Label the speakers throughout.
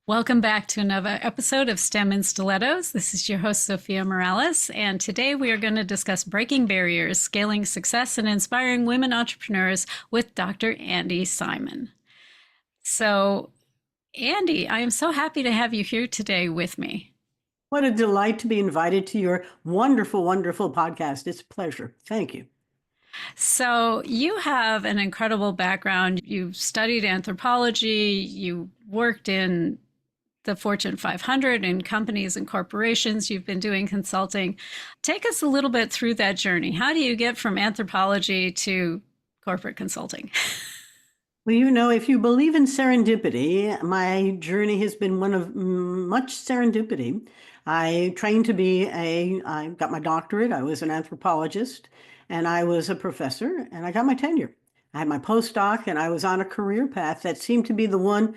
Speaker 1: Welcome back to another episode of STEM and Stilettos. This is your host, Zofia Morales, and today we are going to discuss breaking barriers, scaling success, and inspiring women entrepreneurs with Dr. Andi Simon. So, Andi, I am so happy to have you here today with me.
Speaker 2: What a delight to be invited to your wonderful, wonderful podcast. It's a pleasure. Thank you.
Speaker 1: So, you have an incredible background. You studied anthropology, you worked in the Fortune 500 in companies and corporations. You've been doing consulting. Take us a little bit through that journey. How do you get from anthropology to corporate consulting?
Speaker 2: Well, if you believe in serendipity, my journey has been one of much serendipity. I trained to be I got my doctorate. I was an anthropologist and I was a professor and I got my tenure. I had my postdoc and I was on a career path that seemed to be the one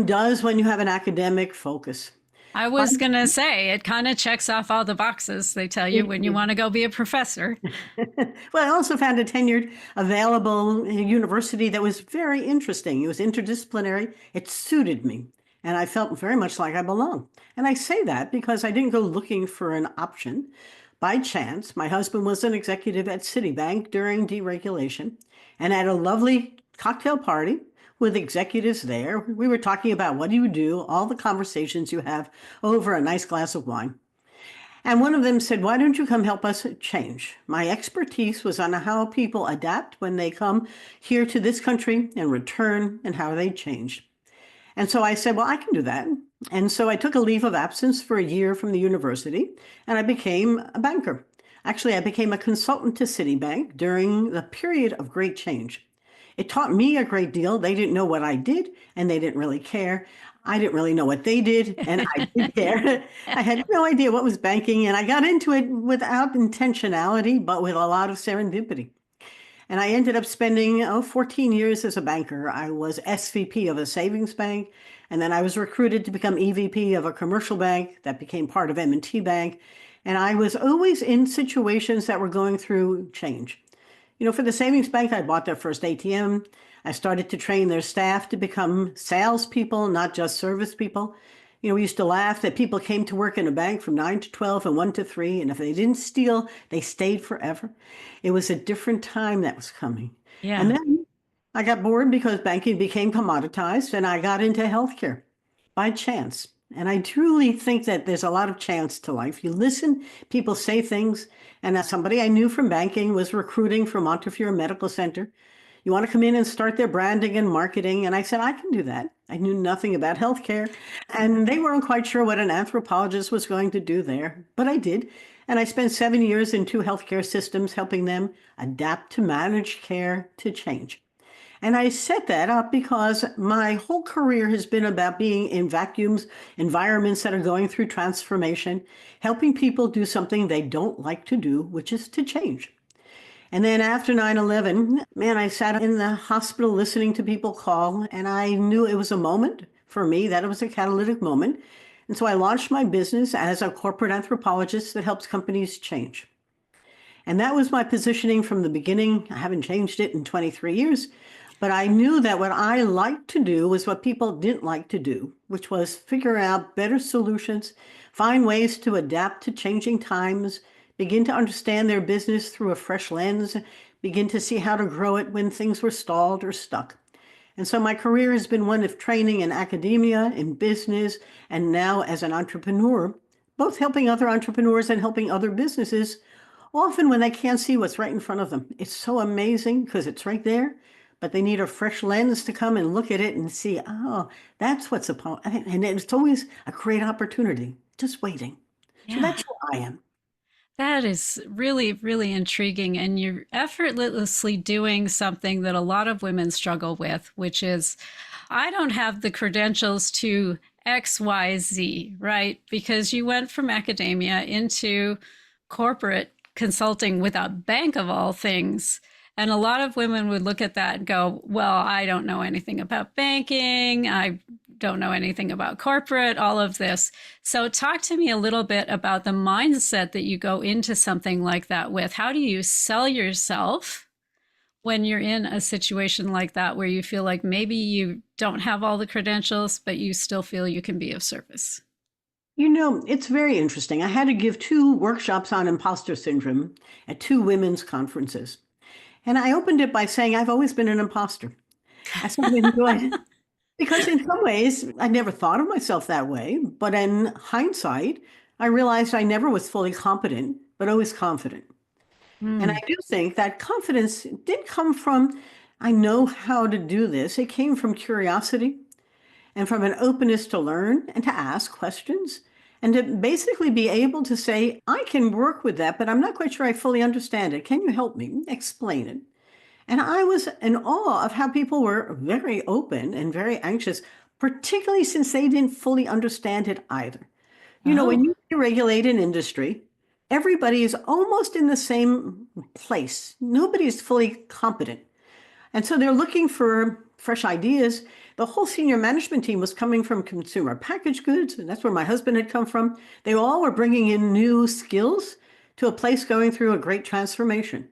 Speaker 2: does when you have an academic focus.
Speaker 1: I was going to say, it kind of checks off all the boxes they tell you when you want to go be a professor.
Speaker 2: Well, I also found a tenured available university that was very interesting. It was interdisciplinary. It suited me. And I felt very much like I belonged. And I say that because I didn't go looking for an option. By chance, my husband was an executive at Citibank during deregulation and at a lovely cocktail party with executives there. We were talking about what do you do, all the conversations you have over a nice glass of wine. And one of them said, why don't you come help us change? My expertise was on how people adapt when they come here to this country and return and how they change. And so I said, well, I can do that. And so I took a leave of absence for a year from the university and I became a banker. Actually, I became a consultant to Citibank during the period of great change. It taught me a great deal. They didn't know what I did, and they didn't really care. I didn't really know what they did, and I didn't care. I had no idea what was banking, and I got into it without intentionality, but with a lot of serendipity. And I ended up spending 14 years as a banker. I was SVP of a savings bank, and then I was recruited to become EVP of a commercial bank that became part of M&T Bank. And I was always in situations that were going through change. For the savings bank, I bought their first ATM. I started to train their staff to become salespeople, not just service people. We used to laugh that people came to work in a bank from 9 to 12 and 1 to 3. And if they didn't steal, they stayed forever. It was a different time that was coming.
Speaker 1: Yeah.
Speaker 2: And then I got bored because banking became commoditized and I got into healthcare by chance. And I truly think that there's a lot of chance to life. You listen, people say things. And as somebody I knew from banking was recruiting from Montefiore Medical Center. You want to come in and start their branding and marketing? And I said, I can do that. I knew nothing about healthcare. And they weren't quite sure what an anthropologist was going to do there, but I did. And I spent 7 years in 2 healthcare systems helping them adapt to managed care to change. And I set that up because my whole career has been about being in vacuums, environments that are going through transformation, helping people do something they don't like to do, which is to change. And then after 9/11, man, I sat in the hospital listening to people call, and I knew it was a moment for me, that it was a catalytic moment. And so I launched my business as a corporate anthropologist that helps companies change. And that was my positioning from the beginning. I haven't changed it in 23 years. But I knew that what I liked to do was what people didn't like to do, which was figure out better solutions, find ways to adapt to changing times, begin to understand their business through a fresh lens, begin to see how to grow it when things were stalled or stuck. And so my career has been one of training in academia, in business, and now as an entrepreneur, both helping other entrepreneurs and helping other businesses, often when they can't see what's right in front of them. It's so amazing because it's right there. But they need a fresh lens to come and look at it and see, oh, that's what's upon. And it's always a great opportunity, just waiting.
Speaker 1: Yeah.
Speaker 2: So that's who I am.
Speaker 1: That is really, really intriguing. And you're effortlessly doing something that a lot of women struggle with, which is, I don't have the credentials to XYZ, right? Because you went from academia into corporate consulting with a bank of all things. And a lot of women would look at that and go, well, I don't know anything about banking. I don't know anything about corporate, all of this. So talk to me a little bit about the mindset that you go into something like that with. How do you sell yourself when you're in a situation like that where you feel like maybe you don't have all the credentials, but you still feel you can be of service?
Speaker 2: It's very interesting. I had to give two workshops on imposter syndrome at two women's conferences. And I opened it by saying, I've always been an imposter. I sort of enjoyed because in some ways, I never thought of myself that way. But in hindsight, I realized I never was fully competent, but always confident. And I
Speaker 1: Hmm.
Speaker 2: do think that confidence did come from, I know how to do this. It came from curiosity and from an openness to learn and to ask questions and to basically be able to say, I can work with that, but I'm not quite sure I fully understand it. Can you help me explain it? And I was in awe of how people were very open and very anxious, particularly since they didn't fully understand it either. When
Speaker 1: Oh,
Speaker 2: you regulate an industry, everybody is almost in the same place. Nobody is fully competent. And so they're looking for fresh ideas. The whole senior management team was coming from consumer packaged goods, and that's where my husband had come from. They all were bringing in new skills to a place going through a great transformation.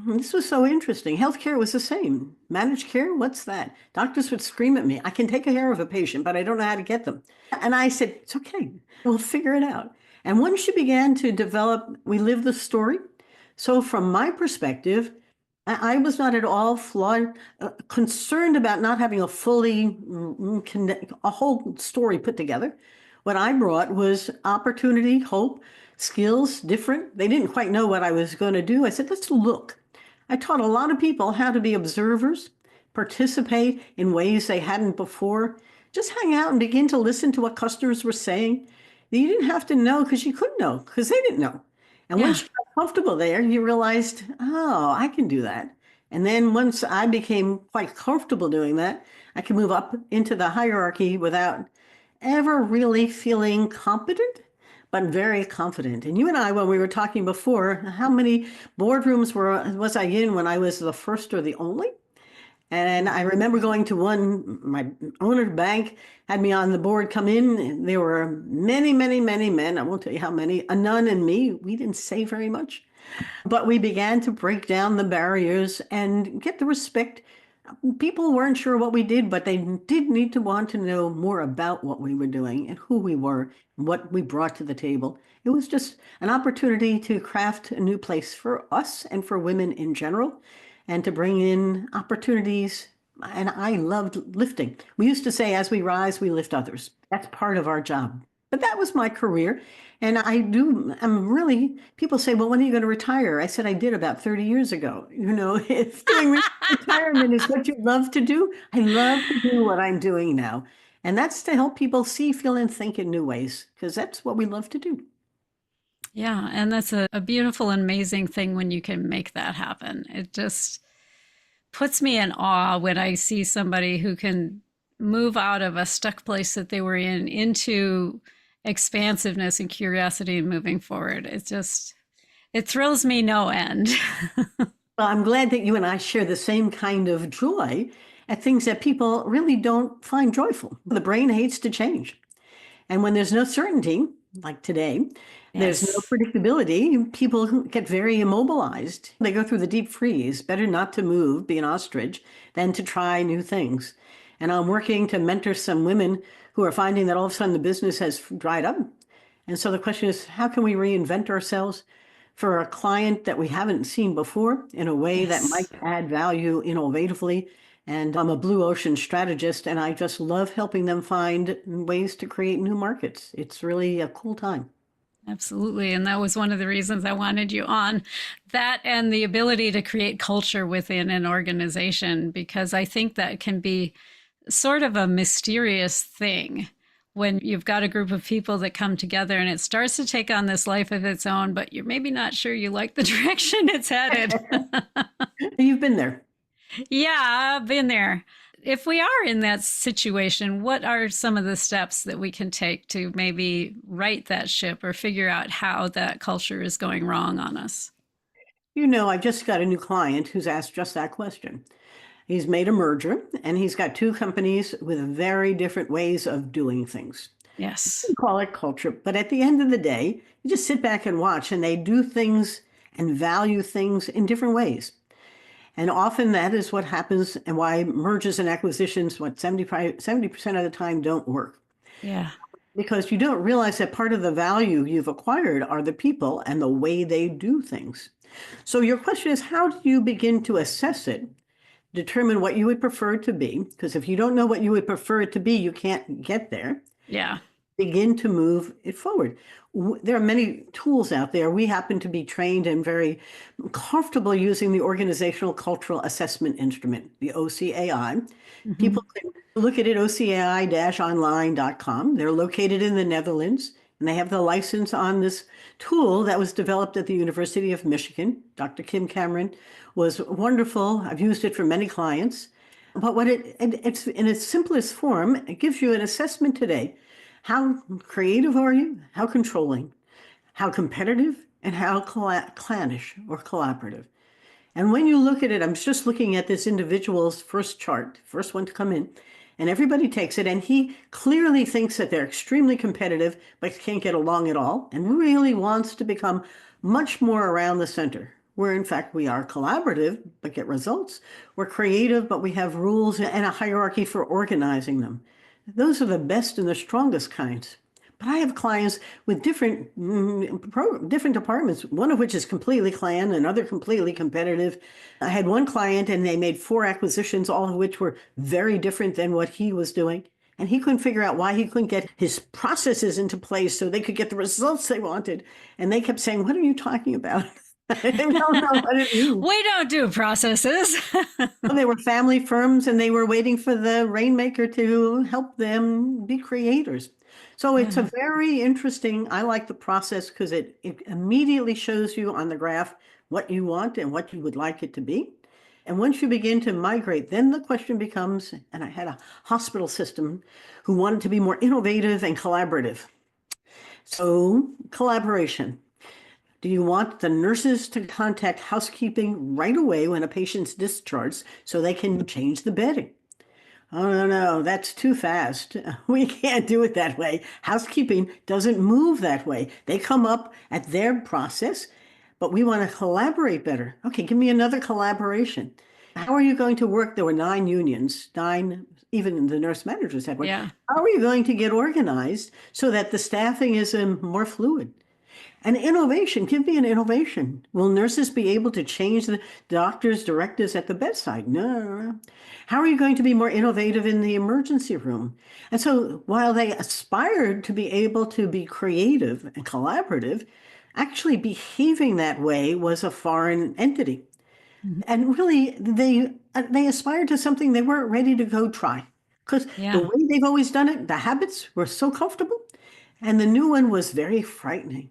Speaker 2: This was so interesting. Healthcare was the same. Managed care, what's that? Doctors would scream at me, I can take care of a patient, but I don't know how to get them. And I said, it's okay, we'll figure it out. And once you began to develop, we live the story. So from my perspective, I was not at all flawed, concerned about not having a fully, a whole story put together. What I brought was opportunity, hope, skills, different. They didn't quite know what I was going to do. I said, let's look. I taught a lot of people how to be observers, participate in ways they hadn't before, just hang out and begin to listen to what customers were saying. You didn't have to know because you couldn't know because they didn't know. And
Speaker 1: yeah.
Speaker 2: once you got comfortable there, you realized, oh, I can do that. And then once I became quite comfortable doing that, I could move up into the hierarchy without ever really feeling competent, but very confident. And you and I, when we were talking before, how many boardrooms was I in when I was the first or the only? And I remember going to one, my owner bank had me on the board come in. And there were many, many, many men. I won't tell you how many, a nun and me. We didn't say very much, but we began to break down the barriers and get the respect. People weren't sure what we did, but they did need to want to know more about what we were doing and who we were, and what we brought to the table. It was just an opportunity to craft a new place for us and for women in general, and to bring in opportunities. And I loved lifting. We used to say, as we rise, we lift others. That's part of our job. But that was my career. And I'm really, people say, well, when are you going to retire? I said, I did about 30 years ago. If doing retirement is what you love to do, I love to do what I'm doing now. And that's to help people see, feel, and think in new ways, because that's what we love to do.
Speaker 1: Yeah. And that's a beautiful and amazing thing when you can make that happen. It just puts me in awe when I see somebody who can move out of a stuck place that they were in into expansiveness and curiosity and moving forward. It thrills me no end.
Speaker 2: Well, I'm glad that you and I share the same kind of joy at things that people really don't find joyful. The brain hates to change. And when there's no certainty, like today, there's no
Speaker 1: Yes.
Speaker 2: predictability, people get very immobilized. They go through the deep freeze. Better not to move, be an ostrich, than to try new things. And I'm working to mentor some women who are finding that all of a sudden the business has dried up. And so the question is, how can we reinvent ourselves for a client that we haven't seen before in a way that might
Speaker 1: Yes.
Speaker 2: add value innovatively? And I'm a blue ocean strategist, and I just love helping them find ways to create new markets. It's really a cool time.
Speaker 1: Absolutely. And that was one of the reasons I wanted you on, that and the ability to create culture within an organization, because I think that can be sort of a mysterious thing when you've got a group of people that come together and it starts to take on this life of its own, but you're maybe not sure you like the direction it's headed.
Speaker 2: You've been there.
Speaker 1: Yeah, I've been there. If we are in that situation, what are some of the steps that we can take to maybe right that ship or figure out how that culture is going wrong on us?
Speaker 2: I just got a new client who's asked just that question. He's made a merger and he's got two companies with very different ways of doing things.
Speaker 1: Yes.
Speaker 2: We call it culture, but at the end of the day, you just sit back and watch and they do things and value things in different ways. And often that is what happens and why mergers and acquisitions, what 70% of the time don't work.
Speaker 1: Yeah.
Speaker 2: Because you don't realize that part of the value you've acquired are the people and the way they do things. So your question is, how do you begin to assess it, determine what you would prefer it to be? Because if you don't know what you would prefer it to be, you can't get there.
Speaker 1: Yeah.
Speaker 2: Begin to move it forward. There are many tools out there. We happen to be trained and very comfortable using the Organizational Cultural Assessment Instrument, the OCAI.
Speaker 1: Hmm.
Speaker 2: People can look at it, ocai-online.com. They're located in the Netherlands, and they have the license on this tool that was developed at the University of Michigan. Dr. Kim Cameron was wonderful. I've used it for many clients. But it's in its simplest form, it gives you an assessment today. How creative are you? How controlling? How competitive? And how clannish or collaborative? And when you look at it, I'm just looking at this individual's first chart, first one to come in, and everybody takes it, and he clearly thinks that they're extremely competitive, but can't get along at all, and really wants to become much more around the center, where in fact we are collaborative, but get results. We're creative, but we have rules and a hierarchy for organizing them. Those are the best and the strongest kinds. But I have clients with different departments, one of which is completely clan, another completely competitive. I had one client and they made 4 acquisitions, all of which were very different than what he was doing. And he couldn't figure out why he couldn't get his processes into place so they could get the results they wanted. And they kept saying, "What are you talking about?" I don't know what it means.
Speaker 1: We don't do processes.
Speaker 2: They were family firms and they were waiting for the rainmaker to help them be creators. So it's a
Speaker 1: Yeah.
Speaker 2: very interesting, I like the process because it immediately shows you on the graph what you want and what you would like it to be. And once you begin to migrate, then the question becomes, and I had a hospital system who wanted to be more innovative and collaborative. So collaboration. Do you want the nurses to contact housekeeping right away when a patient's discharged so they can change the bedding? Oh, no, no, that's too fast. We can't do it that way. Housekeeping doesn't move that way. They come up at their process, but we want to collaborate better. Okay, give me another collaboration. How are you going to work? There were 9 unions, 9, even the nurse managers had one.
Speaker 1: Yeah.
Speaker 2: How are you going to get organized so that the staffing is more fluid? And innovation, give me an innovation. Will nurses be able to change the doctor's directives at the bedside? No. How are you going to be more innovative in the emergency room? And so while they aspired to be able to be creative and collaborative, actually behaving that way was a foreign entity.
Speaker 1: Mhm.
Speaker 2: And really, they aspired to something they weren't ready to go try. Because the
Speaker 1: Yeah.
Speaker 2: way they've always done it, the habits were so comfortable, and the new one was very frightening.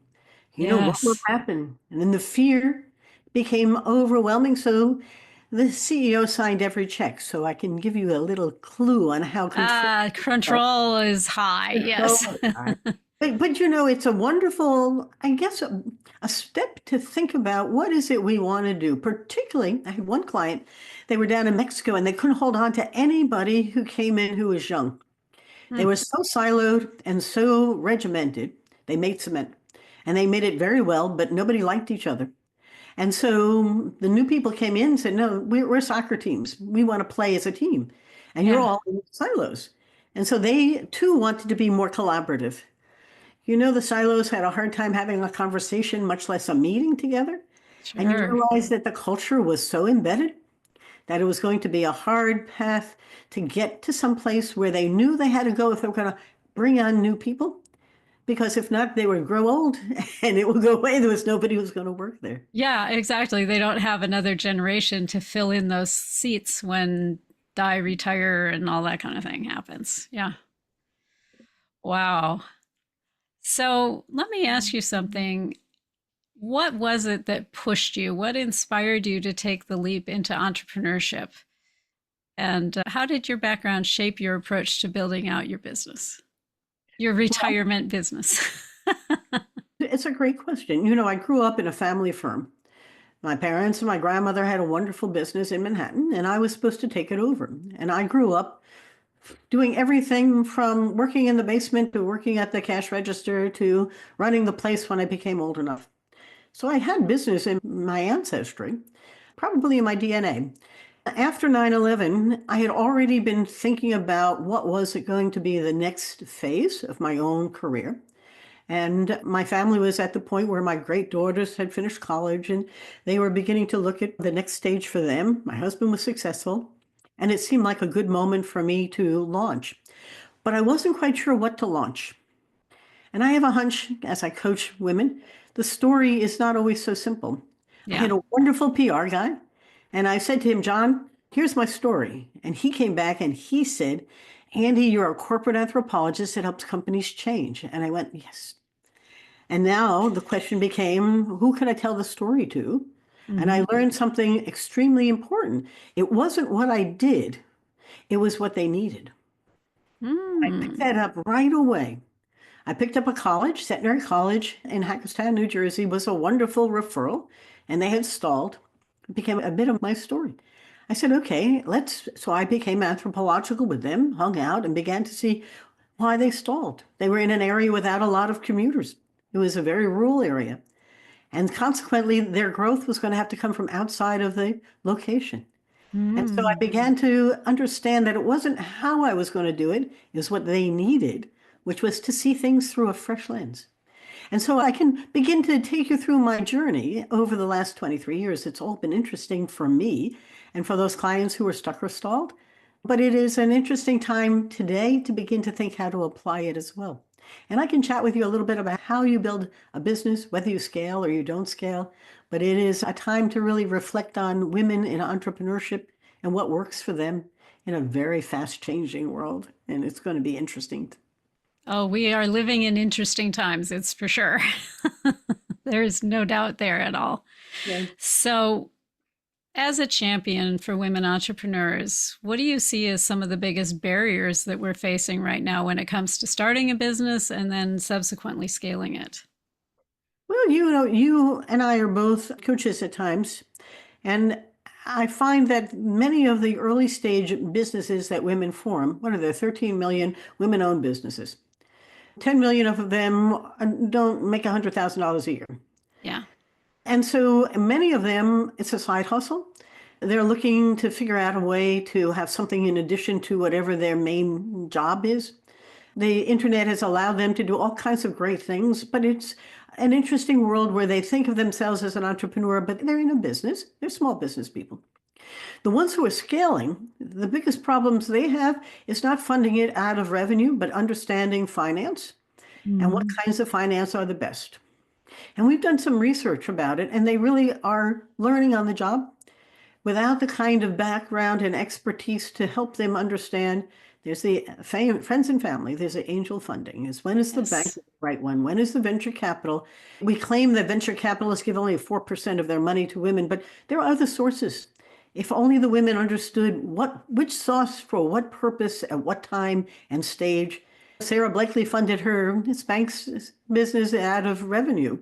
Speaker 2: What will
Speaker 1: Yes.
Speaker 2: happen? And then the fear became overwhelming. So the CEO signed every check. So I can give you a little clue on how control.
Speaker 1: Control is high. Yes.
Speaker 2: Control. But it's a wonderful, I guess, a step to think about what is it we want to do. Particularly, I had one client, they were down in Mexico and they couldn't hold on to anybody who came in who was young. They
Speaker 1: Hmm.
Speaker 2: were so siloed and so regimented. They made cement and they made it very well, but nobody liked each other. And so the new people came in and said, "No, we're soccer teams. We want to play as a team. And you're
Speaker 1: Yeah.
Speaker 2: all in silos." And so they too wanted to be more collaborative. The silos had a hard time having a conversation, much less a meeting together. And you
Speaker 1: Sure.
Speaker 2: realize that the culture was so embedded that it was going to be a hard path to get to some place where they knew they had to go if they were going to bring on new people. Because if not, they would grow old and it would go away. There was nobody who was going to work there.
Speaker 1: Yeah, exactly. They don't have another generation to fill in those seats when die, retire, and all that kind of thing happens. Yeah. Wow. So let me ask you something. What was it that pushed you? What inspired you to take the leap into entrepreneurship? And how did your background shape your approach to building out your business, your retirement business?
Speaker 2: It's a great question. I grew up in a family firm. My parents and my grandmother had a wonderful business in Manhattan, and I was supposed to take it over. And I grew up doing everything from working in the basement to working at the cash register to running the place when I became old enough. So I had business in my ancestry. probably in my DNA. After 9/11, I had already been thinking about what was it going to be the next phase of my own career. And my family was at the point where my great daughters had finished college and they were beginning to look at the next stage for them. My husband was successful, and it seemed like a good moment for me to launch. But I wasn't quite sure what to launch. And I have a hunch as I coach women, the story is not always so simple. I had
Speaker 1: Yeah.
Speaker 2: a wonderful PR guy, and I said to him, John, here's my story. And he came back and he said, Andy, you're a corporate anthropologist that helps companies change. And I went, yes. And now the question became, who could I tell the story to? And
Speaker 1: Hmm.
Speaker 2: I learned something extremely important. It wasn't what I did, it was what they needed. I picked
Speaker 1: Mm.
Speaker 2: that up right away. I picked up a college, Centenary College in Hackettstown, New Jersey, was a wonderful referral, and they had stalled. It became a bit of my story. I said, okay, so I became anthropological with them, hung out, and began to see why they stalled. They were in an area without a lot of commuters. It was a very rural area. And consequently, their growth was going to have to come from outside of the location. And so I
Speaker 1: Mm.
Speaker 2: began to understand that it wasn't how I was going to do it, it was what they needed, which was to see things through a fresh lens. And so I can begin to take you through my journey over the last 23 years. It's all been interesting for me and for those clients who are stuck or stalled. But it is an interesting time today to begin to think how to apply it as well. And I can chat with you a little bit about how you build a business, whether you scale or you don't scale. But it is a time to really reflect on women in entrepreneurship and what works for them in a very fast changing world. And it's going to be interesting.
Speaker 1: Oh, we are living in interesting times, it's for sure. There's no doubt there at all.
Speaker 2: Yeah.
Speaker 1: So, as a champion for women entrepreneurs, what do you see as some of the biggest barriers that we're facing right now when it comes to starting a business and then subsequently scaling it?
Speaker 2: Well, you know, you and I are both coaches at times, and I find that many of the early stage businesses that women form, what are there, 13 million women-owned businesses. 10 million of them don't make $100,000 a year.
Speaker 1: Yeah.
Speaker 2: And so many of them, it's a side hustle. They're looking to figure out a way to have something in addition to whatever their main job is. The internet has allowed them to do all kinds of great things, but it's an interesting world where they think of themselves as an entrepreneur, but they're in a business. They're small business people. The ones who are scaling, the biggest problems they have is not funding it out of revenue, but understanding finance and what
Speaker 1: Mm.
Speaker 2: kinds of finance are the best. And we've done some research about it, and they really are learning on the job without the kind of background and expertise to help them understand. There's the friends and family, there's the angel funding, is when is the bank
Speaker 1: Yes.
Speaker 2: the right one? When is the venture capital? We claim that venture capitalists give only 4% of their money to women, but there are other sources. If only the women understood which sauce for what purpose at what time and stage. Sarah Blakely funded her Spanx business out of revenue.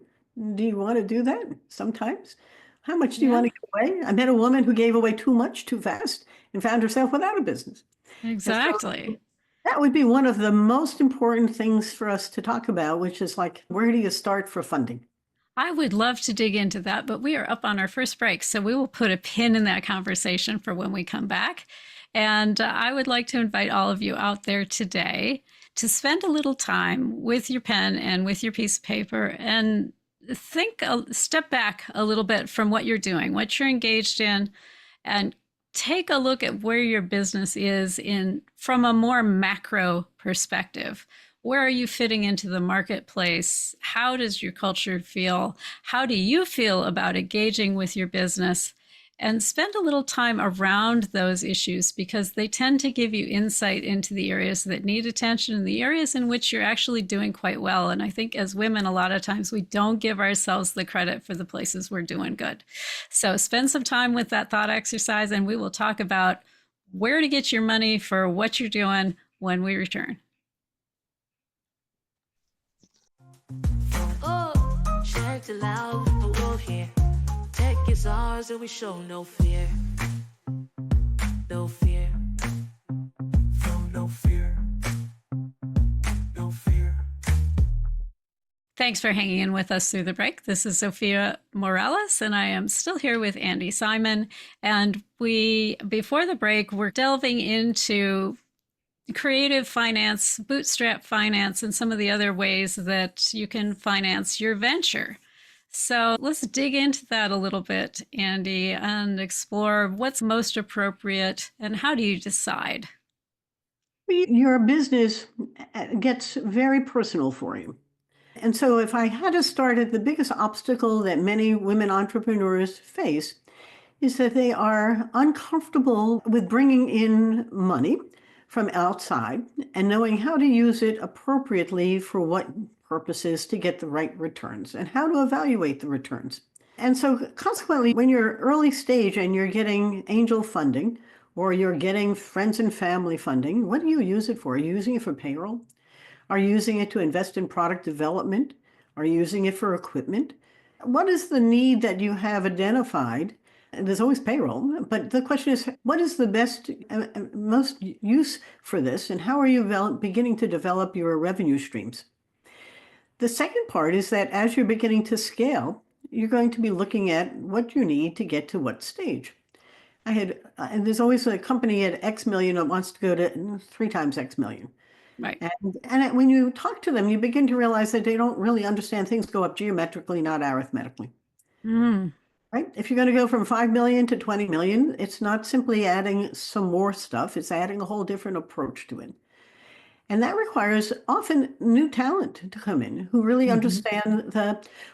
Speaker 2: Do you want to do that sometimes? How much do you want
Speaker 1: Yeah,
Speaker 2: to give away? I met a woman who gave away too much too fast and found herself without a business. And so
Speaker 1: exactly.
Speaker 2: that would be one of the most important things for us to talk about, which is like, where do you start for funding?
Speaker 1: I would love to dig into that, but we are up on our first break. So we will put a pin in that conversation for when we come back. And I would like to invite all of you out there today to spend a little time with your pen and with your piece of paper and step back a little bit from what you're doing, what you're engaged in, and take a look at where your business is in from a more macro perspective. Where are you fitting into the marketplace? How does your culture feel? How do you feel about engaging with your business? And spend a little time around those issues because they tend to give you insight into the areas that need attention and the areas in which you're actually doing quite well. And I think as women, a lot of times we don't give ourselves the credit for the places we're doing good. So spend some time with that thought exercise, and we will talk about where to get your money for what you're doing when we return.
Speaker 3: Oh, check it out, we'll here. Tech is ours and we show no fear. No fear. Feel no fear. No fear.
Speaker 1: Thanks for hanging in with us through the break. This is Zofia Morales, and I am still here with Andi Simon. And before the break, we're delving into creative finance, bootstrap finance, and some of the other ways that you can finance your venture. So let's dig into that a little bit, Andi, and explore what's most appropriate and how do you decide?
Speaker 2: Your business gets very personal for you. And so if I had to start at the biggest obstacle that many women entrepreneurs face is that they are uncomfortable with bringing in money from outside and knowing how to use it appropriately for what purposes to get the right returns and how to evaluate the returns. And so consequently, when you're early stage and you're getting angel funding or you're getting friends and family funding, what do you use it for? Are you using it for payroll? Are you using it to invest in product development? Are you using it for equipment? What is the need that you have identified? And there's always payroll, but the question is, what is the best, most use for this, and how are you beginning to develop your revenue streams? The second part is that as you're beginning to scale, you're going to be looking at what you need to get to what stage. And there's always a company at X million that wants to go to 3 times X million.
Speaker 1: Right.
Speaker 2: And when you talk to them, you begin to realize that they don't really understand things go up geometrically, not arithmetically. Right? If you're going to go from 5 million to 20 million, it's not simply adding some more stuff, it's adding a whole different approach to it. And that requires often new talent to come in who really understand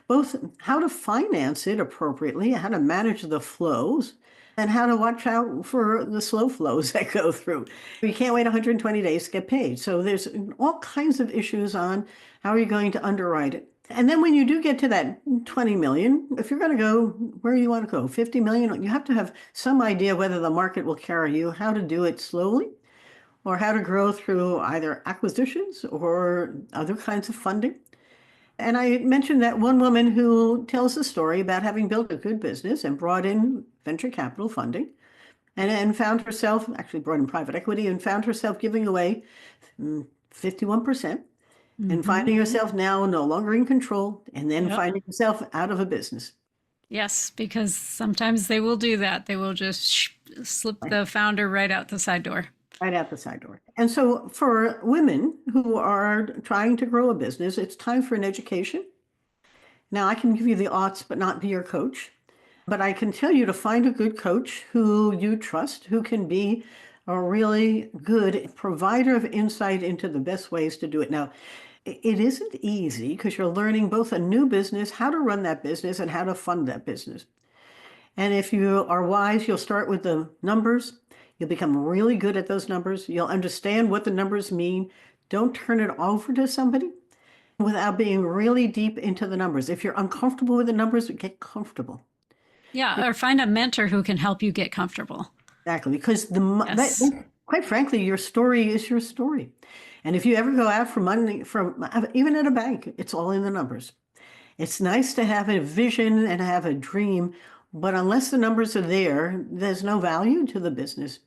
Speaker 2: both how to finance it appropriately, how to manage the flows, and how to watch out for the slow flows that go through. You can't wait 120 days to get paid. So there's all kinds of issues on how are you going to underwrite it. And then when you do get to that 20 million, if you're going to go where you want to go, 50 million, you have to have some idea whether the market will carry you, how to do it slowly, or how to grow through either acquisitions or other kinds of funding. And I mentioned that one woman who tells a story about having built a good business and brought in venture capital funding and found herself, actually brought in private equity, and found herself giving away 51% and finding herself now no longer in control and then finding herself out of a business.
Speaker 1: Yes, because sometimes they will do that. They will just slip the founder right out the side door.
Speaker 2: Right out the side door. And so for women who are trying to grow a business, it's time for an education. Now, I can give you the odds, but not be your coach. But I can tell you to find a good coach who you trust, who can be a really good provider of insight into the best ways to do it. Now, it isn't easy because you're learning both a new business, how to run that business, and how to fund that business. And if you are wise, you'll start with the numbers. You'll become really good at those numbers. You'll understand what the numbers mean. Don't turn it over to somebody without being really deep into the numbers. If you're uncomfortable with the numbers, get comfortable.
Speaker 1: Yeah, or find a mentor who can help you get comfortable.
Speaker 2: Exactly, because quite frankly, your story is your story. And if you ever go out for money from even at a bank, it's all in the numbers. It's nice to have a vision and have a dream, but unless the numbers are there, there's no value to the business.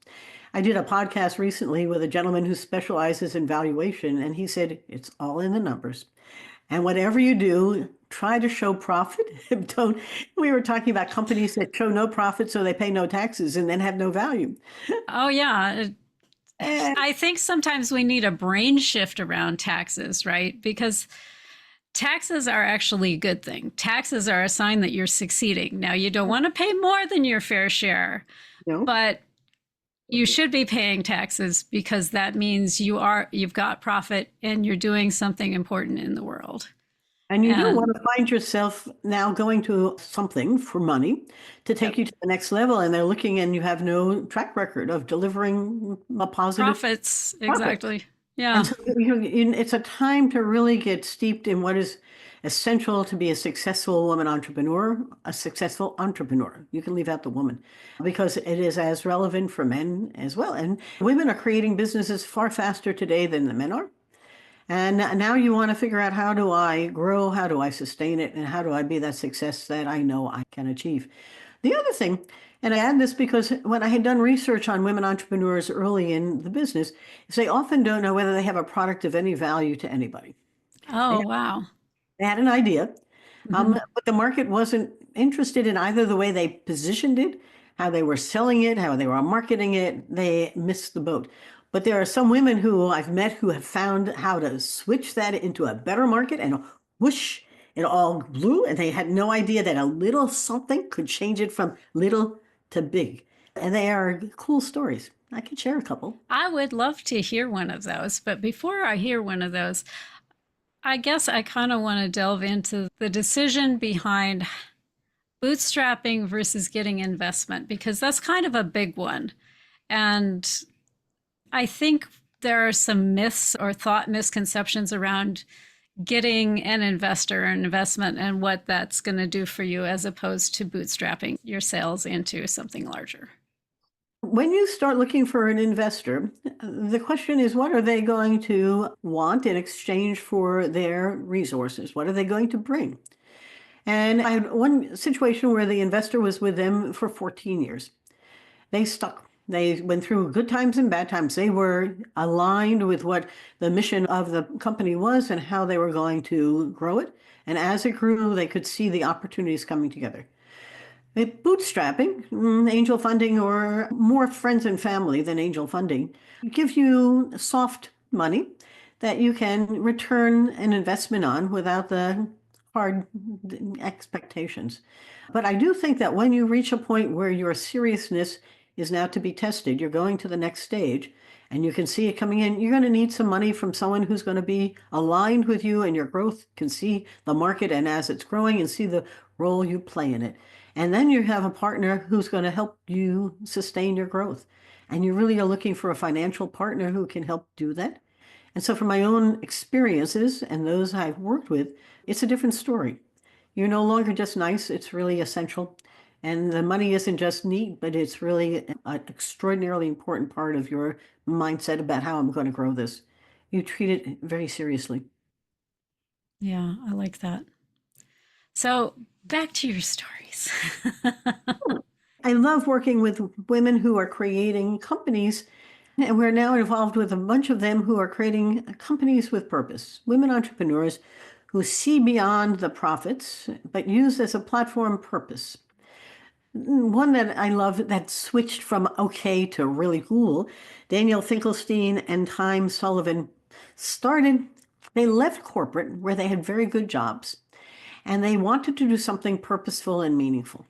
Speaker 2: I did a podcast recently with a gentleman who specializes in valuation, and he said, it's all in the numbers. And whatever you do, try to show profit. We were talking about companies that show no profit, so they pay no taxes and then have no value.
Speaker 1: Oh, yeah. I think sometimes we need a brain shift around taxes, right? Because taxes are actually a good thing. Taxes are a sign that you're succeeding. Now, you don't want to pay more than your fair share, but you should be paying taxes because that means you've got profit and you're doing something important in the world.
Speaker 2: And you don't want to find yourself now going to something for money to take you to the next level, and they're looking and you have no track record of delivering a positive
Speaker 1: profits. Exactly. Yeah.
Speaker 2: And so it's a time to really get steeped in what is essential to be a successful woman entrepreneur, a successful entrepreneur. You can leave out the woman because it is as relevant for men as well. And women are creating businesses far faster today than the men are. And now you want to figure out, how do I grow? How do I sustain it? And how do I be that success that I know I can achieve? The other thing, and I add this because when I had done research on women entrepreneurs early in the business, is they often don't know whether they have a product of any value to anybody.
Speaker 1: Oh, wow.
Speaker 2: They had an idea,
Speaker 1: Mhm.
Speaker 2: but the market wasn't interested in either the way they positioned it, how they were selling it, how they were marketing it. They missed the boat. But there are some women who I've met who have found how to switch that into a better market and whoosh, it all blew, and they had no idea that a little something could change it from little to big. And they are cool stories. I could share a couple.
Speaker 1: I would love to hear one of those, but before I hear one of those, I guess I kind of want to delve into the decision behind bootstrapping versus getting investment because that's kind of a big one. And I think there are some myths or thought misconceptions around getting an investor or an investment and what that's going to do for you as opposed to bootstrapping your sales into something larger.
Speaker 2: When you start looking for an investor, the question is, what are they going to want in exchange for their resources? What are they going to bring? And I had one situation where the investor was with them for 14 years. They stuck. They went through good times and bad times. They were aligned with what the mission of the company was and how they were going to grow it. And as it grew, they could see the opportunities coming together. Bootstrapping, angel funding, or more friends and family than angel funding, gives you soft money that you can return an investment on without the hard expectations. But I do think that when you reach a point where your seriousness is now to be tested, you're going to the next stage, and you can see it coming in, you're going to need some money from someone who's going to be aligned with you and your growth, can see the market and as it's growing and see the role you play in it. And then you have a partner who's going to help you sustain your growth. And you really are looking for a financial partner who can help do that. And so, from my own experiences and those I've worked with, it's a different story. You're no longer just nice, it's really essential. And the money isn't just neat, but it's really an extraordinarily important part of your mindset about how I'm going to grow this. You treat it very seriously.
Speaker 1: Yeah, I like that. So back to your stories.
Speaker 2: I love working with women who are creating companies, and we're now involved with a bunch of them who are creating companies with purpose, women entrepreneurs who see beyond the profits, but use as a platform purpose. One that I love that switched from okay to really cool, Danielle Finkelstein and Time Sullivan started, they left corporate where they had very good jobs, and they wanted to do something purposeful and meaningful.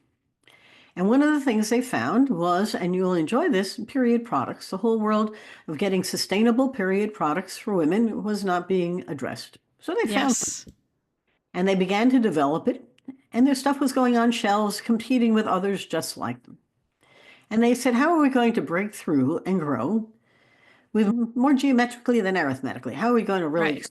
Speaker 2: And one of the things they found was, and you'll enjoy this, period products. The whole world of getting sustainable period products for women was not being addressed. So they found them,
Speaker 1: Yes.
Speaker 2: and they began to develop it. And their stuff was going on shelves, competing with others just like them. And they said, how are we going to break through and grow with more geometrically than arithmetically? How are we going to really?
Speaker 1: Right.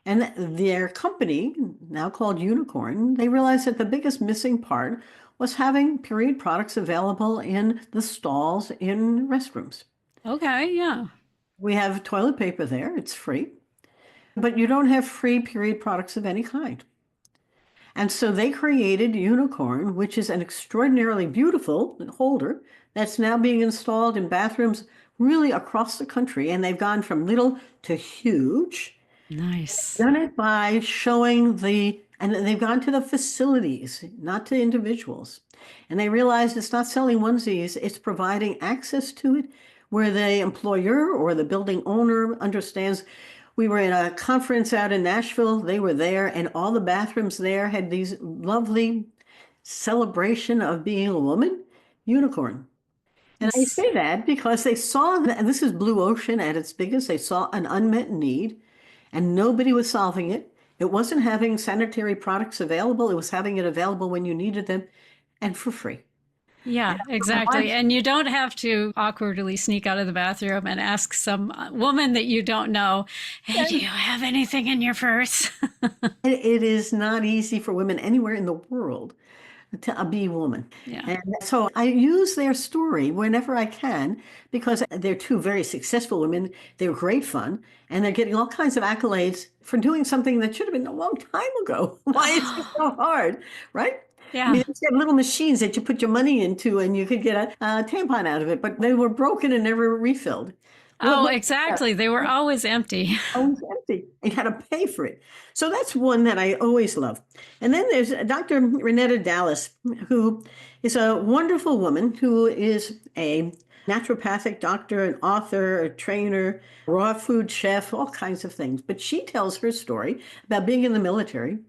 Speaker 2: And their company, now called Unicorn, they realized that the biggest missing part was having period products available in the stalls in restrooms.
Speaker 1: Okay. Yeah.
Speaker 2: We have toilet paper there, it's free, but you don't have free period products of any kind. And so they created Unicorn, which is an extraordinarily beautiful holder that's now being installed in bathrooms really across the country. And they've gone from little to huge.
Speaker 1: Nice.
Speaker 2: Done it by showing and they've gone to the facilities, not to individuals. And they realized it's not selling onesies, it's providing access to it where the employer or the building owner understands. We were in a conference out in Nashville, they were there, and all the bathrooms there had these lovely celebration of being a woman, unicorn. And I
Speaker 1: This,
Speaker 2: say that because they saw that, and this is blue ocean at its biggest, they saw an unmet need and nobody was solving it. It wasn't having sanitary products available, it was having it available when you needed them and for free.
Speaker 1: yeah,
Speaker 2: Why?
Speaker 1: exactly. And you don't have to awkwardly sneak out of the bathroom and ask some woman that you don't know, hey, do you have anything in your purse?
Speaker 2: It is not easy for women anywhere in the world to be a woman.
Speaker 1: Yeah.
Speaker 2: And so I use their story whenever I can because they're two very successful women. They're great fun and they're getting all kinds of accolades for doing something that should have been a long time ago. Why is it so hard, right? I
Speaker 1: Yeah.
Speaker 2: mean, they have little machines that you put your money into and you could get a tampon out of it, but they were broken and never refilled.
Speaker 1: Oh, exactly. They were always empty.
Speaker 2: Always empty. And you had to pay for it. So that's one that I always love. And then there's Dr. Renetta Dallas, who is a wonderful woman who is a naturopathic doctor, an author, a trainer, raw food chef, all kinds of things. But she tells her story about being in the military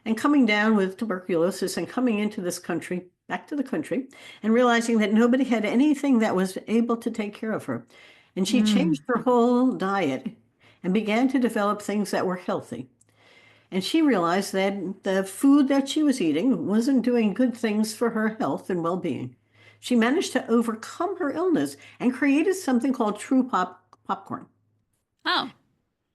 Speaker 2: and coming down with tuberculosis and coming into this country, back to the country, and realizing that nobody had anything that was able to take care of her. And she
Speaker 1: Mm.
Speaker 2: changed her whole diet and began to develop things that were healthy. And she realized that the food that she was eating wasn't doing good things for her health and well being. She managed to overcome her illness and created something called popcorn.
Speaker 1: Oh,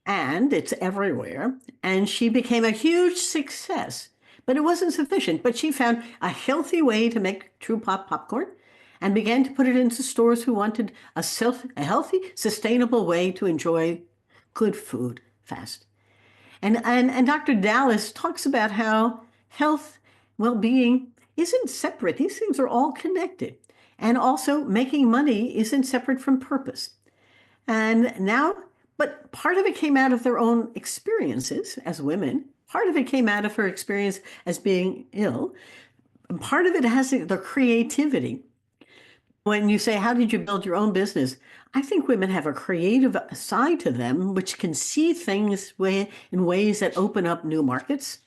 Speaker 2: And it's everywhere. And she became a huge success. But it wasn't sufficient. But she found a healthy way to make true popcorn and began to put it into stores who wanted a healthy, sustainable way to enjoy good food fast. And Dr. Dallas talks about how health, well-being isn't separate. These things are all connected. And also making money isn't separate from purpose. And now, but part of it came out of their own experiences as women. Part of it came out of her experience as being ill. And part of it has the creativity. When you say, how did you build your own business? I think women have a creative side to them, which can see things in ways that open up new markets.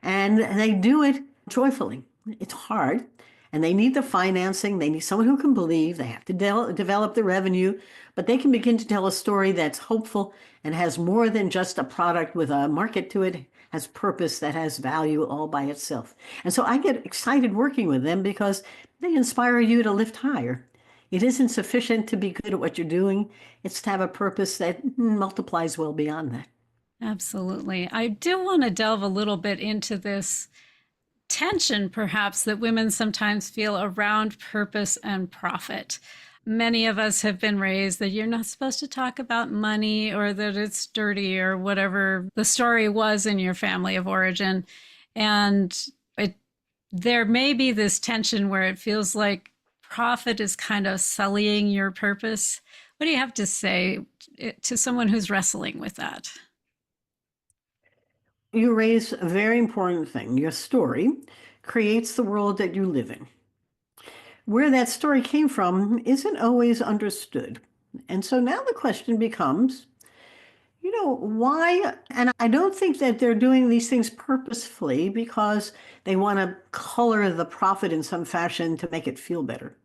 Speaker 2: And they do it joyfully. It's hard. And they need the financing. They need someone who can believe. They have to develop the revenue, but they can begin to tell a story that's hopeful and has more than just a product with a market to it, has purpose, that has value all by itself. And so I get excited working with them because they inspire you to lift higher. It isn't sufficient to be good at what you're doing. It's to have a purpose that multiplies well beyond that.
Speaker 1: absolutely. I do want to delve a little bit into this tension, perhaps, that women sometimes feel around purpose and profit. Many of us have been raised that you're not supposed to talk about money or that it's dirty or whatever the story was in your family of origin. And there may be this tension where it feels like profit is kind of sullying your purpose. What do you have to say to someone who's wrestling with that?
Speaker 2: You raise a very important thing. Your story creates the world that you live in. Where that story came from isn't always understood. And so now the question becomes, why? And I don't think that they're doing these things purposefully because they want to color the profit in some fashion to make it feel better.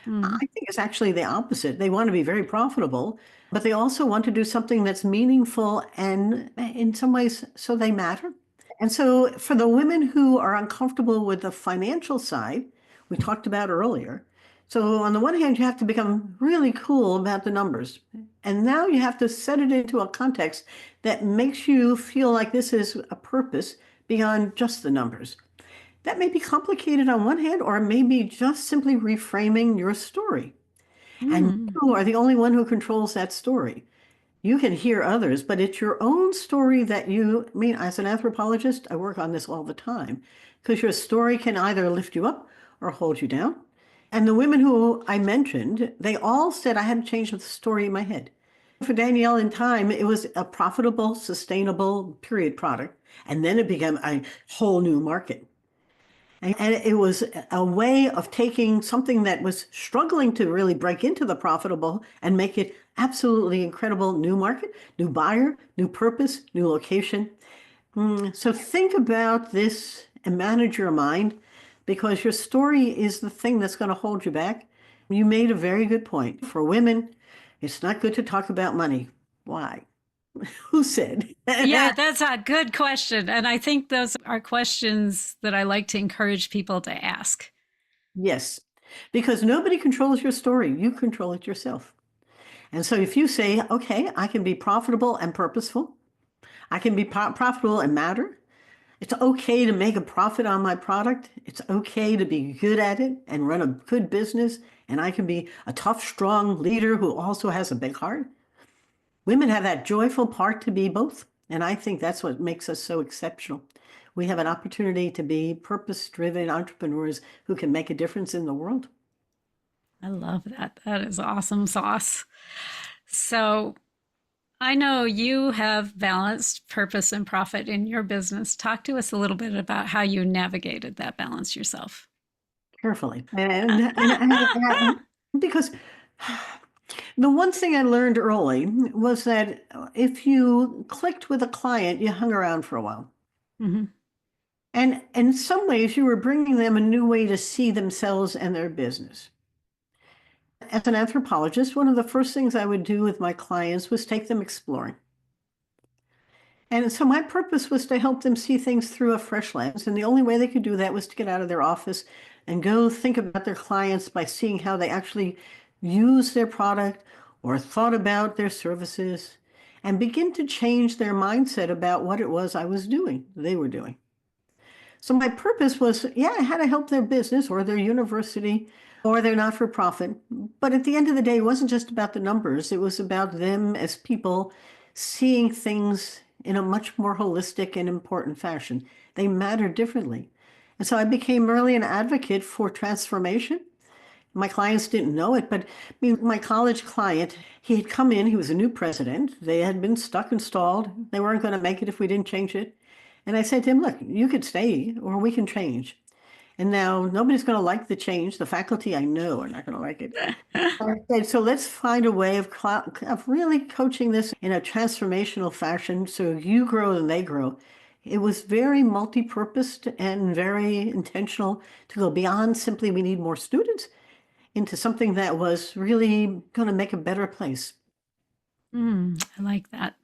Speaker 2: I
Speaker 1: Mm.
Speaker 2: think it's actually the opposite. They want to be very profitable, but they also want to do something that's meaningful and in some ways so they matter. And so for the women who are uncomfortable with the financial side, we talked about earlier. So on the one hand, you have to become really cool about the numbers. And now you have to set it into a context that makes you feel like this is a purpose beyond just the numbers. That may be complicated on one hand, or maybe just simply reframing your story. And
Speaker 1: Mm.
Speaker 2: you are the only one who controls that story. You can hear others, but it's your own story that I mean, as an anthropologist, I work on this all the time because your story can either lift you up or hold you down. And the women who I mentioned, they all said I had to change the story in my head. For Danielle in time, it was a profitable, sustainable period product. And then it became a whole new market. And it was a way of taking something that was struggling to really break into the profitable and make it absolutely incredible new market, new buyer, new purpose, new location. So think about this and manage your mind because your story is the thing that's going to hold you back. You made a very good point. For women, it's not good to talk about money. Why? Who said?
Speaker 1: Yeah, that's a good question. And I think those are questions that I like to encourage people to ask.
Speaker 2: Yes, because nobody controls your story. You control it yourself. And so if you say, okay, I can be profitable and purposeful, I can be profitable and matter. It's okay to make a profit on my product. It's okay to be good at it and run a good business. And I can be a tough, strong leader who also has a big heart. Women have that joyful part to be both. And I think that's what makes us so exceptional. We have an opportunity to be purpose-driven entrepreneurs who can make a difference in the world.
Speaker 1: I love that. That is awesome sauce. So I know you have balanced purpose and profit in your business. Talk to us a little bit about how you navigated that balance yourself.
Speaker 2: Carefully. Because the one thing I learned early was that if you clicked with a client, you hung around for a while.
Speaker 1: Mm-hmm.
Speaker 2: And in some ways, you were bringing them a new way to see themselves and their business. As an anthropologist, one of the first things I would do with my clients was take them exploring. And so my purpose was to help them see things through a fresh lens. And the only way they could do that was to get out of their office and go think about their clients by seeing how they actually use their product or thought about their services and begin to change their mindset about what it was I was doing, they were doing. So my purpose was, yeah, I had to help their business or their university or their not-for-profit. But at the end of the day, it wasn't just about the numbers. It was about them as people seeing things in a much more holistic and important fashion. They matter differently. And so I became really an advocate for transformation. My clients didn't know it, but my college client, he had come in, he was a new president. They had been stuck and stalled. They weren't going to make it if we didn't change it. And I said to him, look, you could stay or we can change. And now nobody's going to like the change. The faculty I know are not going to like it. I said, so let's find a way of really coaching this in a transformational fashion so you grow and they grow. It was very multi-purposed and very intentional to go beyond simply we need more students into something that was really going to make a better place.
Speaker 1: I like that.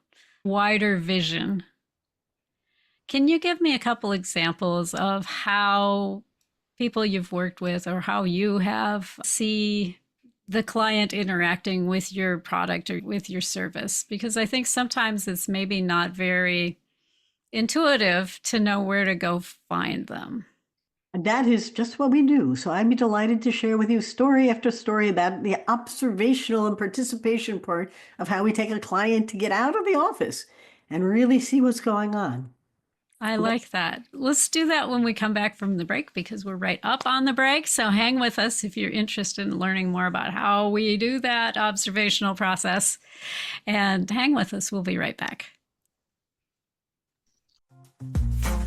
Speaker 1: Wider vision. Can you give me a couple examples of how people you've worked with or how you have see the client interacting with your product or with your service? Because I think sometimes it's maybe not very intuitive to know where to go find them.
Speaker 2: And that is just what we do. So I'd be delighted to share with you story after story about the observational and participation part of how we take a client to get out of the office and really see what's going on.
Speaker 1: I like that. Let's do that when we come back from the break because we're right up on the break. So hang with us if you're interested in learning more about how we do that observational process. And hang with us. We'll be right back.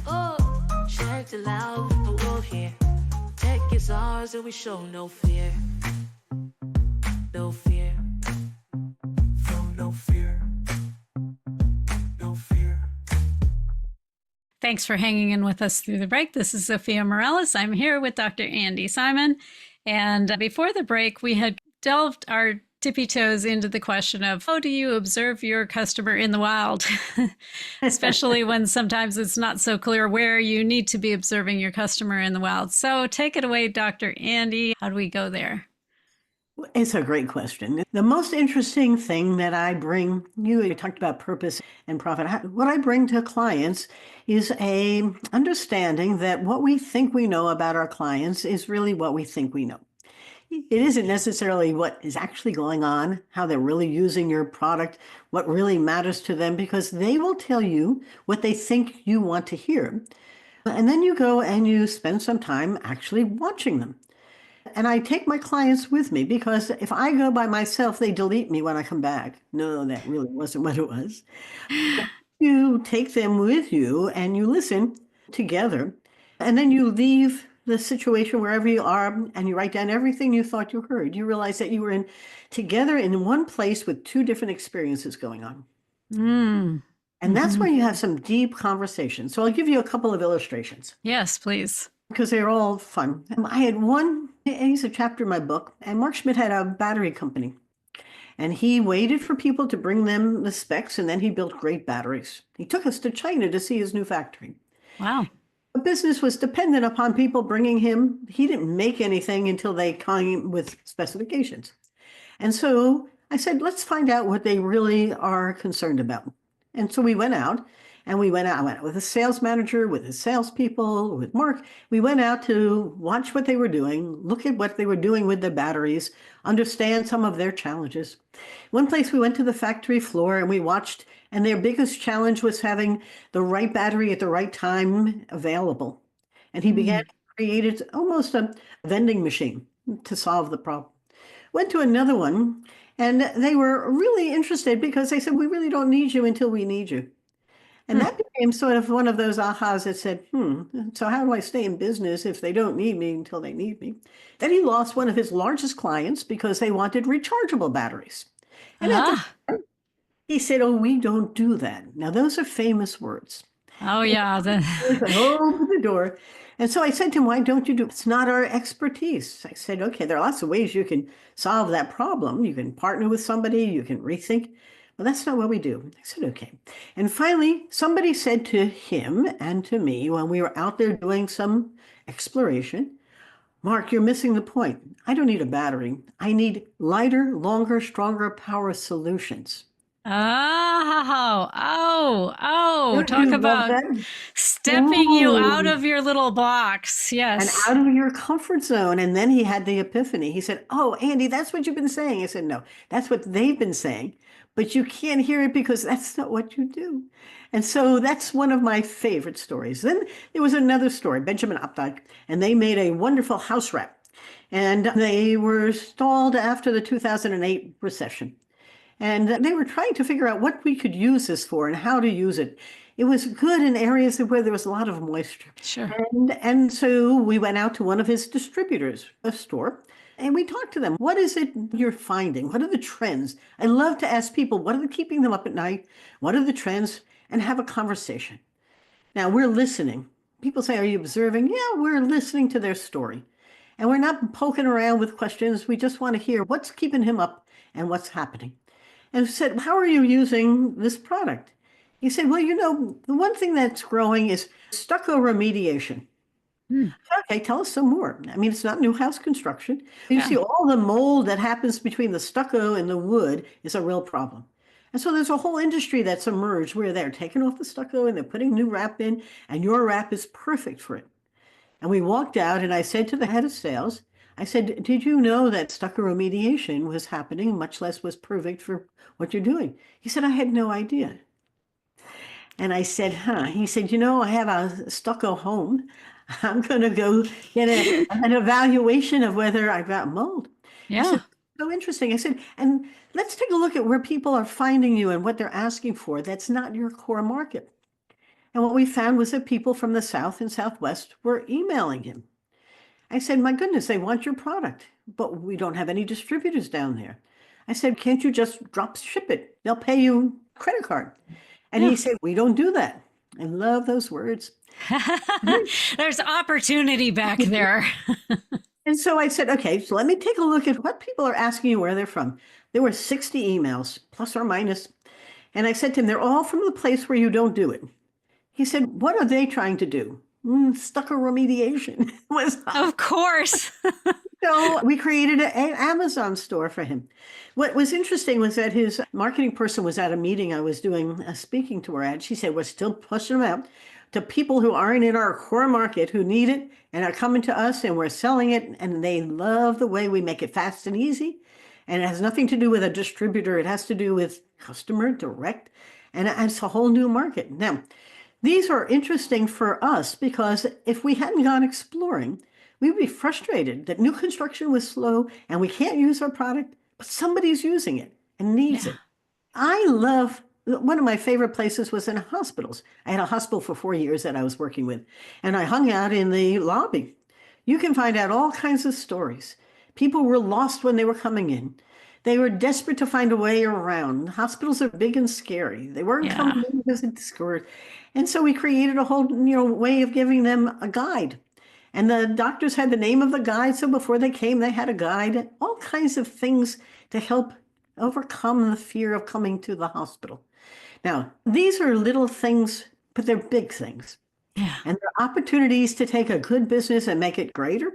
Speaker 3: Oh, check it out, we're here. Tech is ours and we show no fear. No fear. No fear. No fear.
Speaker 1: Thanks for hanging in with us through the break. This is Zofia Morales. I'm here with Dr. Andi Simon. And before the break, we had delved our tippy toes into the question of how do you observe your customer in the wild, especially when sometimes it's not so clear where you need to be observing your customer in the wild. So take it away, Dr. Andi. How do we go there?
Speaker 2: It's a great question. The most interesting thing that I bring, you talked about purpose and profit. What I bring to clients is a understanding that what we think we know about our clients is really what we think we know. It isn't necessarily what is actually going on, how they're really using your product, what really matters to them, because they will tell you what they think you want to hear. And then you go and you spend some time actually watching them. And I take my clients with me because if I go by myself, they delete me when I come back. No, that really wasn't what it was. You take them with you and you listen together, and then you leave the situation wherever you are and you write down everything you thought you heard. You realize that you were together in one place with two different experiences going on. And that's where you have some deep conversations. So I'll give you a couple of illustrations.
Speaker 1: Yes, please.
Speaker 2: Because they're all fun. I had one, he's a chapter in my book, and Mark Schmidt had a battery company. And he waited for people to bring them the specs, and then he built great batteries. He took us to China to see his new factory.
Speaker 1: Wow.
Speaker 2: The business was dependent upon people bringing him. He didn't make anything until they came with specifications. And so I said, let's find out what they really are concerned about. And so we went out. I went out with a sales manager, with his salespeople, with Mark. We went out to watch what they were doing, look at what they were doing with the batteries, understand some of their challenges. One place we went to the factory floor and we watched, and their biggest challenge was having the right battery at the right time available. And he began to create almost a vending machine to solve the problem. Went to another one, And they were really interested because they said, we really don't need you until we need you. And
Speaker 1: Hmm.
Speaker 2: that became sort of one of those ahas that said, so how do I stay in business if they don't need me until they need me? Then he lost one of his largest clients because they wanted rechargeable batteries. And at the
Speaker 1: Ah.
Speaker 2: he said, oh, we don't do that. Now, those are famous words.
Speaker 1: Oh,
Speaker 2: And
Speaker 1: yeah.
Speaker 2: I said, open the door. And so I said to him, why don't you do it? It's not our expertise. I said, okay, there are lots of ways you can solve that problem. You can partner with somebody, you can rethink. Well, that's not what we do. I said, okay. And finally, somebody said to him and to me when we were out there doing some exploration, Mark, you're missing the point. I don't need a battery. I need lighter, longer, stronger power solutions.
Speaker 1: Oh, oh,
Speaker 2: Don't
Speaker 1: talk
Speaker 2: you love
Speaker 1: about
Speaker 2: that?
Speaker 1: stepping you out
Speaker 2: Ooh.
Speaker 1: of your little box.
Speaker 2: And
Speaker 1: Yes.
Speaker 2: out of your comfort zone. And then he had the epiphany. He said, oh, Andy, that's what you've been saying. I said, no, that's what they've been saying, but you can't hear it because that's not what you do. And so that's one of my favorite stories. Then there was another story, Benjamin Updike, and they made a wonderful house wrap. And they were stalled after the 2008 recession. And they were trying to figure out what we could use this for and how to use it. It was good in areas where there was a lot of moisture.
Speaker 1: Sure.
Speaker 2: And so we went out to one of his distributors, a store, and we talked to them. What is it you're finding? What are the trends? I love to ask people, what are keeping them up at night? What are the trends? And have a conversation. Now we're listening. People say, are you observing? Yeah, we're listening to their story. And we're not poking around with questions. We just want to hear what's keeping him up and what's happening. And said, how are you using this product? He said, well, the one thing that's growing is stucco remediation.
Speaker 1: Hmm.
Speaker 2: Okay, tell us some more. I mean, it's not new house construction. You
Speaker 1: Yeah.
Speaker 2: see, all the mold that happens between the stucco and the wood is a real problem. And so there's a whole industry that's emerged where they're taking off the stucco and they're putting new wrap in, and your wrap is perfect for it. And we walked out, and I said to the head of sales, I said, did you know that stucco remediation was happening, much less was perfect for what you're doing? He said, I had no idea. And I said, huh. He said, I have a stucco home. I'm going to go get an evaluation of whether I've got mold. I said,
Speaker 1: Yeah.
Speaker 2: so interesting. I said, and let's take a look at where people are finding you and what they're asking for. That's not your core market. And what we found was that people from the South and Southwest were emailing him. I said, my goodness, they want your product, but we don't have any distributors down there. I said, can't you just drop ship it? They'll pay you credit card. And
Speaker 1: Yeah.
Speaker 2: he said, we don't do that. I love those words.
Speaker 1: There's opportunity back there.
Speaker 2: And so I said, okay, so let me take a look at what people are asking you where they're from. There were 60 emails, plus or minus. And I said to him, they're all from the place where you don't do it. He said, what are they trying to do? Stucco remediation was
Speaker 1: Of course.
Speaker 2: So we created an Amazon store for him. What was interesting was that his marketing person was at a meeting I was doing a speaking tour at. She said, we're still pushing them out to people who aren't in our core market, who need it and are coming to us, and we're selling it. And they love the way we make it fast and easy. And it has nothing to do with a distributor. It has to do with customer direct. And it's a whole new market. Now, these are interesting for us because if we hadn't gone exploring, we would be frustrated that new construction was slow and we can't use our product, but somebody's using it and needs
Speaker 1: Yeah.
Speaker 2: it. I love one of my favorite places was in hospitals. I had a hospital for 4 years that I was working with, and I hung out in the lobby. You can find out all kinds of stories. People were lost when they were coming in. They were desperate to find a way around. Hospitals are big and scary. They weren't
Speaker 1: Yeah.
Speaker 2: coming in because it's discouraged. And so we created a whole, way of giving them a guide. And the doctors had the name of the guide. So before they came, they had a guide, all kinds of things to help overcome the fear of coming to the hospital. Now, these are little things, but they're big things.
Speaker 1: Yeah.
Speaker 2: And they're opportunities to take a good business and make it greater,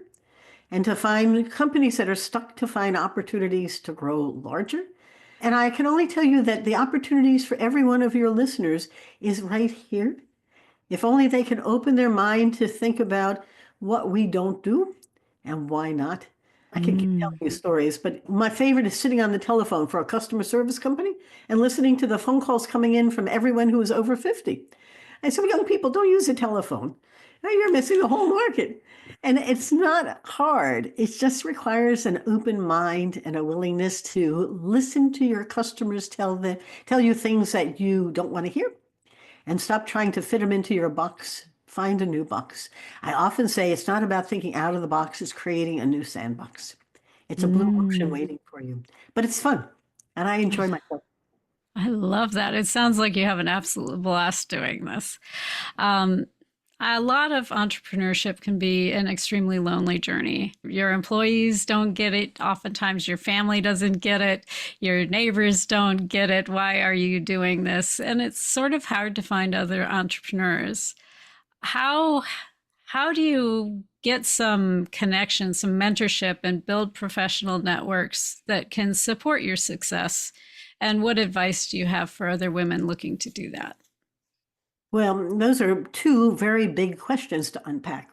Speaker 2: and to find companies that are stuck to find opportunities to grow larger. And I can only tell you that the opportunities for every one of your listeners is right here. If only they can open their mind to think about what we don't do and why not. I can keep telling you stories, but my favorite is sitting on the telephone for a customer service company and listening to the phone calls coming in from everyone who is over 50. I said, young people, don't use a telephone. Now you're missing the whole market. And it's not hard. It just requires an open mind and a willingness to listen to your customers tell you things that you don't want to hear, and stop trying to fit them into your box. Find a new box. I often say it's not about thinking out of the box, it's creating a new sandbox. It's a blue ocean
Speaker 1: Mm.
Speaker 2: waiting for you, but it's fun and I enjoy myself.
Speaker 1: I love that. It sounds like you have an absolute blast doing this. Um, a lot of entrepreneurship can be an extremely lonely journey. Your employees don't get it. Oftentimes, your family doesn't get it. Your neighbors don't get it. Why are you doing this? And it's sort of hard to find other entrepreneurs. How how do you get some connection, some mentorship, and build professional networks that can support your success? And what advice do you have for other women looking to do that?
Speaker 2: Well, those are two very big questions to unpack.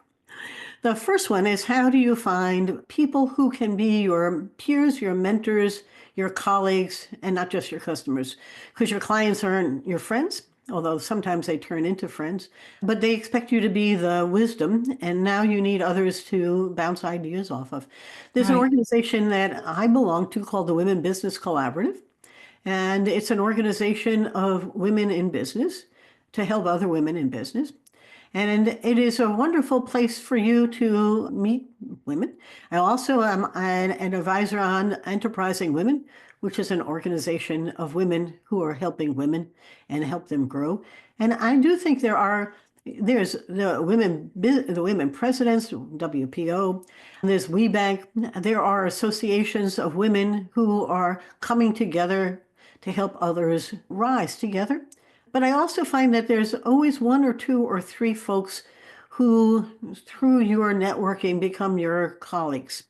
Speaker 2: The first one is, how do you find people who can be your peers, your mentors, your colleagues, and not just your customers? Because your clients aren't your friends, although sometimes they turn into friends, but they expect you to be the wisdom, and now you need others to bounce ideas off of. There's an
Speaker 1: Right.
Speaker 2: organization that I belong to called the Women Business Collaborative, and it's an organization of women in business to help other women in business. And it is a wonderful place for you to meet women. I also am an advisor on Enterprising Women, which is an organization of women who are helping women and help them grow. And I do think there's the women presidents, WPO, there's WeBank. There are associations of women who are coming together to help others rise together. But I also find that there's always one or two or three folks who, through your networking, become your colleagues.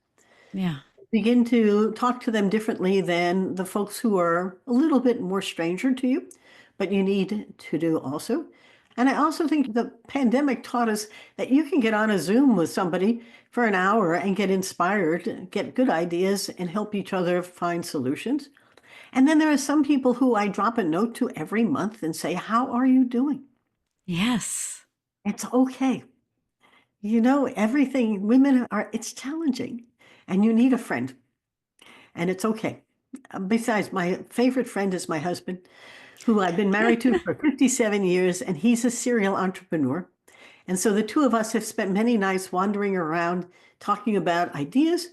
Speaker 1: Yeah.
Speaker 2: Begin to talk to them differently than the folks who are a little bit more stranger to you, but you need to do also. And I also think the pandemic taught us that you can get on a Zoom with somebody for an hour and get inspired, get good ideas, and help each other find solutions. And then there are some people who I drop a note to every month and say, how are you doing?
Speaker 1: Yes.
Speaker 2: It's okay. Everything, it's challenging and you need a friend and it's okay. Besides, my favorite friend is my husband, who I've been married to for 57 years, and he's a serial entrepreneur. And so the two of us have spent many nights wandering around talking about ideas,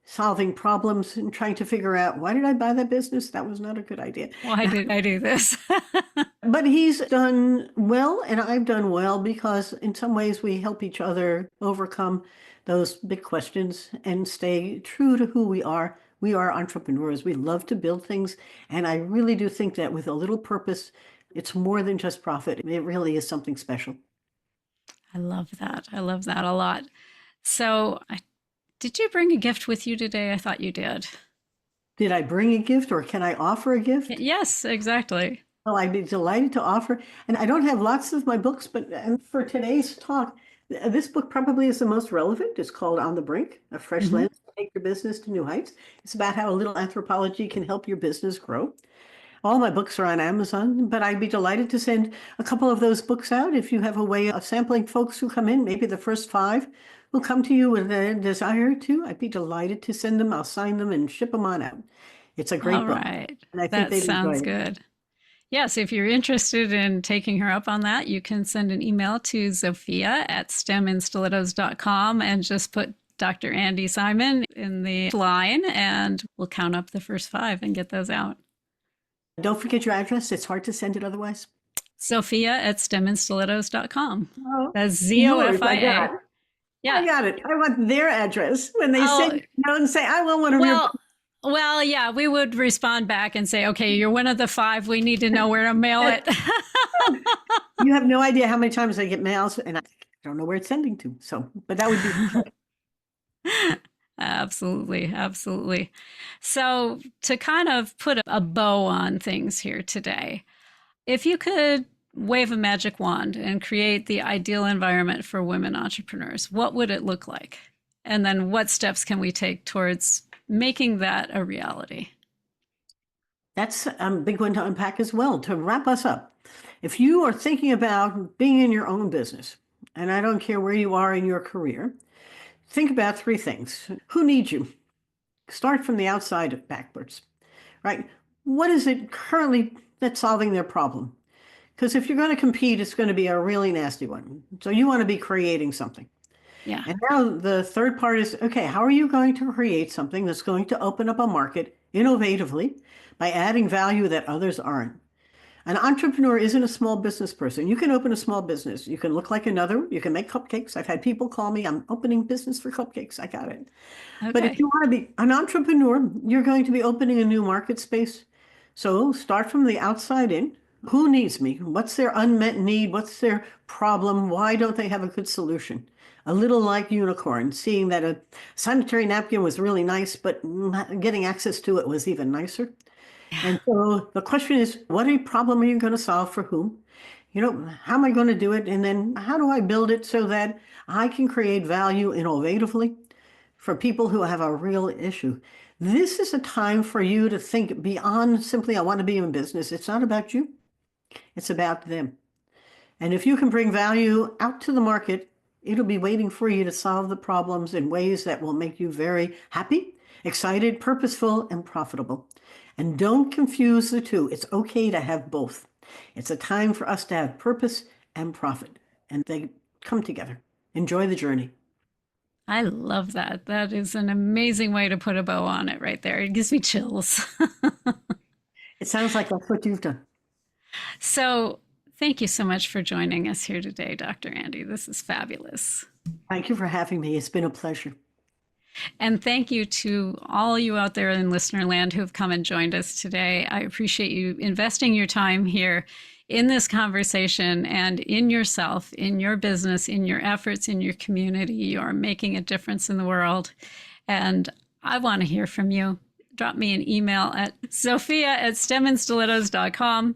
Speaker 2: solving problems, and trying to figure out, why did I buy that business? That was not a good idea.
Speaker 1: Why did I do this?
Speaker 2: But he's done well, and I've done well, because in some ways we help each other overcome those big questions and stay true to who we are. We are entrepreneurs. We love to build things. And I really do think that with a little purpose, it's more than just profit. It really is something special.
Speaker 1: I love that. I love that a lot. So, did you bring a gift with you today? I thought you did.
Speaker 2: Did I bring a gift, or can I offer a gift?
Speaker 1: Yes, exactly.
Speaker 2: Oh, I'd be delighted to offer. And I don't have lots of my books, but for today's talk, this book probably is the most relevant. It's called On the Brink, A Fresh
Speaker 1: Mhm.
Speaker 2: Lens to Take Your Business to New Heights. It's about how a little anthropology can help your business grow. All my books are on Amazon, but I'd be delighted to send a couple of those books out if you have a way of sampling folks who come in. Maybe the first 5 will come to you with a desire to. I'd be delighted to send them. I'll sign them and ship them on out. It's a great
Speaker 1: All
Speaker 2: book,
Speaker 1: right.
Speaker 2: and I think
Speaker 1: That
Speaker 2: they'd enjoy
Speaker 1: sounds
Speaker 2: it.
Speaker 1: good. Yes, if you're interested in taking her up on that, you can send an email to Zofia at steminstilettos.com and just put Dr. Andi Simon in the line, and we'll count up the first 5 and get those out.
Speaker 2: Don't forget your address. It's hard to send it otherwise.
Speaker 1: Zofia at steminstilettos.com.
Speaker 2: Oh,
Speaker 1: That's
Speaker 2: yours, I
Speaker 1: Zofia.
Speaker 2: got. I
Speaker 1: Yeah.
Speaker 2: got it. I want their address when they
Speaker 1: Oh,
Speaker 2: send and say, I want one of your.
Speaker 1: well, yeah, we would respond back and say, okay, you're one of the 5. We need to know where to mail it.
Speaker 2: You have no idea how many times I get mails, and I don't know where it's sending to. So, but that would be.
Speaker 1: Absolutely, absolutely. So, to kind of put a bow on things here today, if you could wave a magic wand and create the ideal environment for women entrepreneurs, what would it look like? And then what steps can we take towards making that a reality?
Speaker 2: That's a big one to unpack as well. To wrap us up, If you are thinking about being in your own business, and I don't care where you are in your career, think about three things. Who needs you? Start from the outside backwards, right? What is it currently that's solving their problem? Because if you're going to compete, it's going to be a really nasty one. So you want to be creating something.
Speaker 1: Yeah.
Speaker 2: And now the third part is, okay, how are you going to create something that's going to open up a market innovatively by adding value that others aren't? An entrepreneur isn't a small business person. You can open a small business. You can look like another. You can make cupcakes. I've had people call me, I'm opening business for cupcakes. I got it. But if
Speaker 1: Okay.
Speaker 2: you want to be an entrepreneur, you're going to be opening a new market space. So start from the outside in. Who needs me? What's their unmet need? What's their problem? Why don't they have a good solution? A little like unicorn, seeing that a sanitary napkin was really nice, but getting access to it was even nicer. And so the question is, what problem are you going to solve for whom? How am I going to do it? And then how do I build it so that I can create value innovatively for people who have a real issue? This is a time for you to think beyond simply, I want to be in business. It's not about you. It's about them. And if you can bring value out to the market, it'll be waiting for you to solve the problems in ways that will make you very happy, excited, purposeful, and profitable. And don't confuse the two. It's okay to have both. It's a time for us to have purpose and profit, and they come together. Enjoy the journey.
Speaker 1: I love that. That is an amazing way to put a bow on it right there. It gives me chills.
Speaker 2: It sounds like that's what you've done.
Speaker 1: So, thank you so much for joining us here today, Dr. Andi. This is fabulous.
Speaker 2: Thank you for having me. It's been a pleasure.
Speaker 1: And thank you to all you out there in listener land who've come and joined us today. I appreciate you investing your time here in this conversation and in yourself, in your business, in your efforts, in your community. You are making a difference in the world. And I want to hear from you. Drop me an email at Zofia@stemandstilettos.com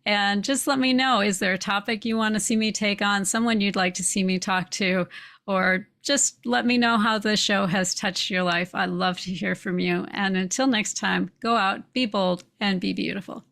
Speaker 1: and just let me know, is there a topic you want to see me take on, someone you'd like to see me talk to, or just let me know how the show has touched your life. I'd love to hear from you. And until next time, go out, be bold, and be beautiful.